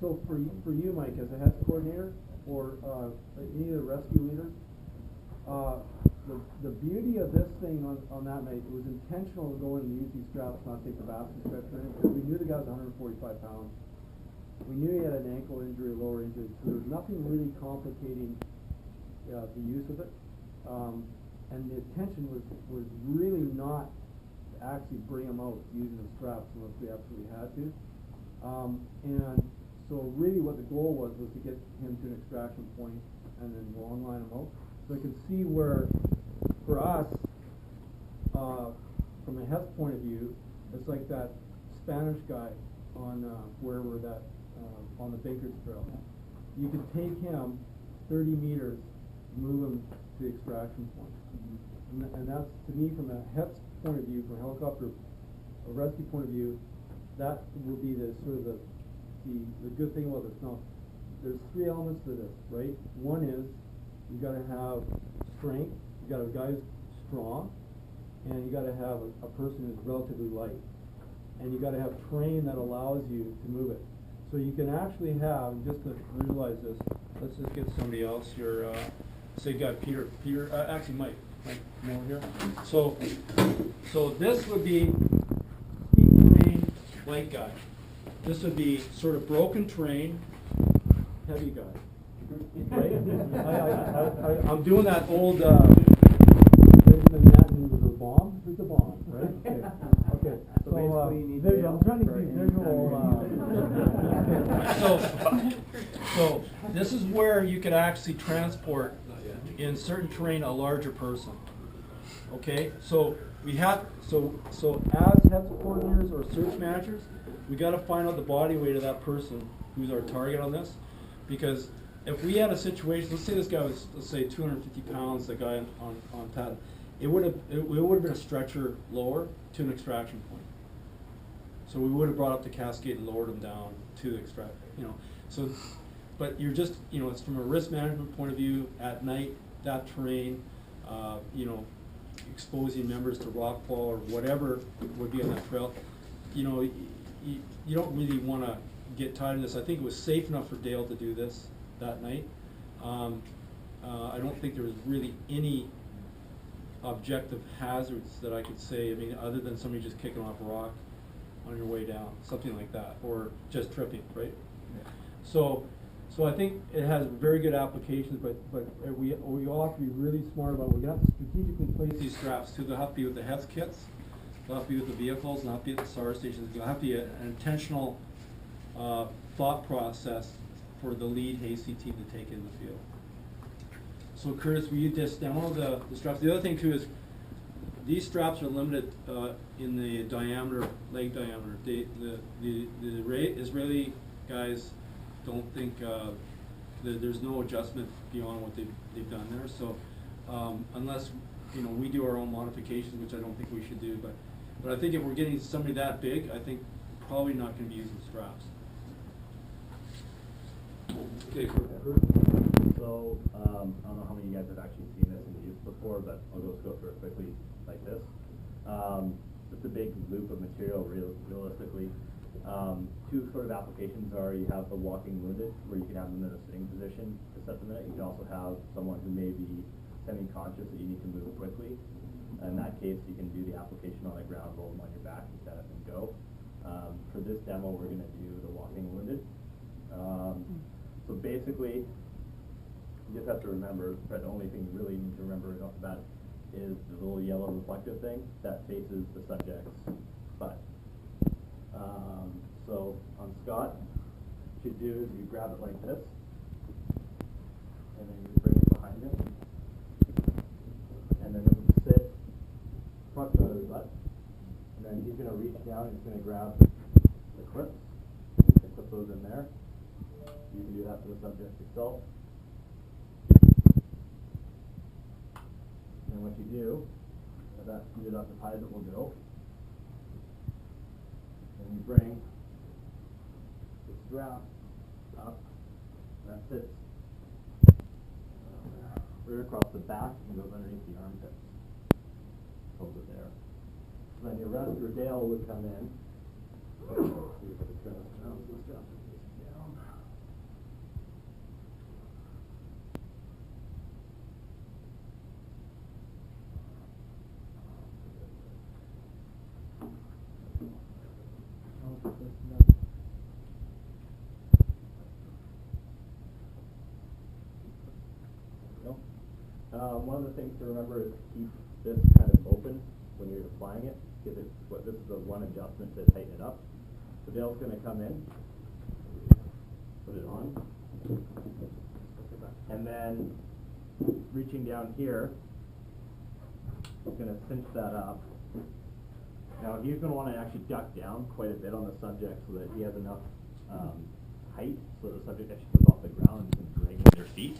So for you, Mike, as a HES coordinator or any of the rescue leaders, the beauty of this thing on that night, it was intentional to go in and use these straps, not take the basket stretcher in, because we knew the guy was 145 pounds. We knew he had an ankle injury, lower injury, so there was nothing really complicating the use of it. And the intention was really not to actually bring him out using the straps unless we absolutely had to. And so really what the goal was to get him to an extraction point and then long line him out. So I can see where, for us, from a HES point of view, it's like that Spanish guy on wherever that, on the Baker's Trail. You could take him 30 meters, move him to the extraction point. And that's, to me, from a HES point of view, from a helicopter, a rescue point of view, that will be the sort of the good thing about this. Now, there's three elements to this, right? One is you got to have strength, you got to have a guy who's strong, and you got to have a person who's relatively light, and you got to have terrain that allows you to move it. So you can actually have, just to visualize this, let's just get somebody else. Your say, guy Peter, actually Mike over here. So this would be steep terrain, light guy. This would be sort of broken terrain, heavy guy. Right? I'm doing that old Benjamin Manton with the bomb. Who's the bomb? Right? Okay. So visual. I'm trying to do visual. So this is where you could actually transport in certain terrain a larger person. Okay. So we have so as HES coordinators or search managers, we got to find out the body weight of that person who's our target on this, because if we had a situation, let's say this guy was, let's say 250 pounds, the guy on TAD, it would have been a stretcher lower to an extraction point. So we would have brought up the cascade and lowered him down to the extract, So, but you're just, it's from a risk management point of view at night, that terrain, exposing members to rockfall or whatever would be on that trail. You don't really want to get tied in this. I think it was safe enough for Dale to do this that night. I don't think there was really any objective hazards that I could say, other than somebody just kicking off a rock on your way down, something like that, or just tripping, right? Yeah. So I think it has very good applications, but we all have to be really smart about it. We're going to have to strategically place these straps too. They'll have to be with the HES kits, they'll have to be with the vehicles, they'll have to be at the SAR stations. They'll have to be an intentional thought process for the lead Hasty team to take in the field. So Curtis, will you just demo the straps? The other thing too is these straps are limited in the diameter, leg diameter. The Israeli guys don't think there's no adjustment beyond what they've done there. So unless we do our own modifications, which I don't think we should do, but I think if we're getting somebody that big, I think probably not going to be using straps. Okay. So I don't know how many of you guys have actually seen this in use before, but I'll just go through it quickly like this. Just a big loop of material realistically. Two sort of applications are you have the walking wounded, where you can have them in a sitting position to set them in. You can also have someone who may be semi-conscious that you need to move quickly. In that case, you can do the application on the ground, roll them on your back, and set up and go. For this demo, we're going to do the walking wounded. So basically, you just have to remember, the only thing you really need to remember off the bat is the little yellow reflective thing that faces the subject's butt. So on Scott, what you do is you grab it like this, and then you bring it behind him, and then it will sit front of his butt, and then he's going to reach down and he's going to grab the clips. You can put those in there. You can do that for the subject itself. And what you do, that's about as high as it will go. And you bring the strap up, that fits right across the back and goes underneath the armpits. Holds it there. So then your rest, your Dale would come in. One of the things to remember is to keep this kind of open when you're applying it, because this is the one adjustment to tighten it up. So Dale's going to come in, put it on, and then reaching down here, he's going to cinch that up. Now he's going to want to actually duck down quite a bit on the subject so that he has enough height so the subject actually comes off the ground and can drag with their feet.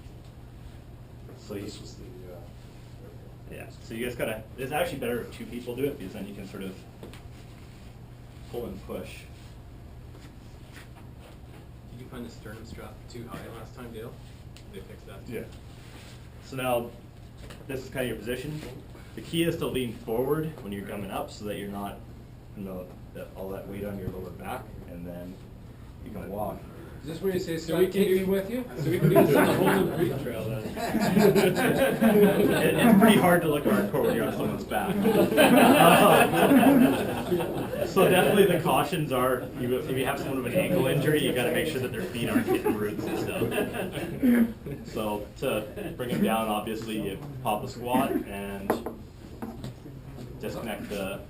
So this was the yeah. So you guys gotta. It's actually better if two people do it because then you can sort of pull and push. Did you find the sternum strap too high last time, Dale? They fixed that. Yeah. So now this is kind of your position. The key is to lean forward when you're coming up so that you're not, all that weight on your lower back, and then you can walk. Is this where you say, So we can take me do with you? So we can do this on the whole Debrief trail then. It's pretty hard to look hardcore when you're on someone's back. So definitely the cautions are, if you have someone with an ankle injury, you got to make sure that their feet aren't hitting roots and stuff. So to bring them down, obviously you pop a squat and disconnect the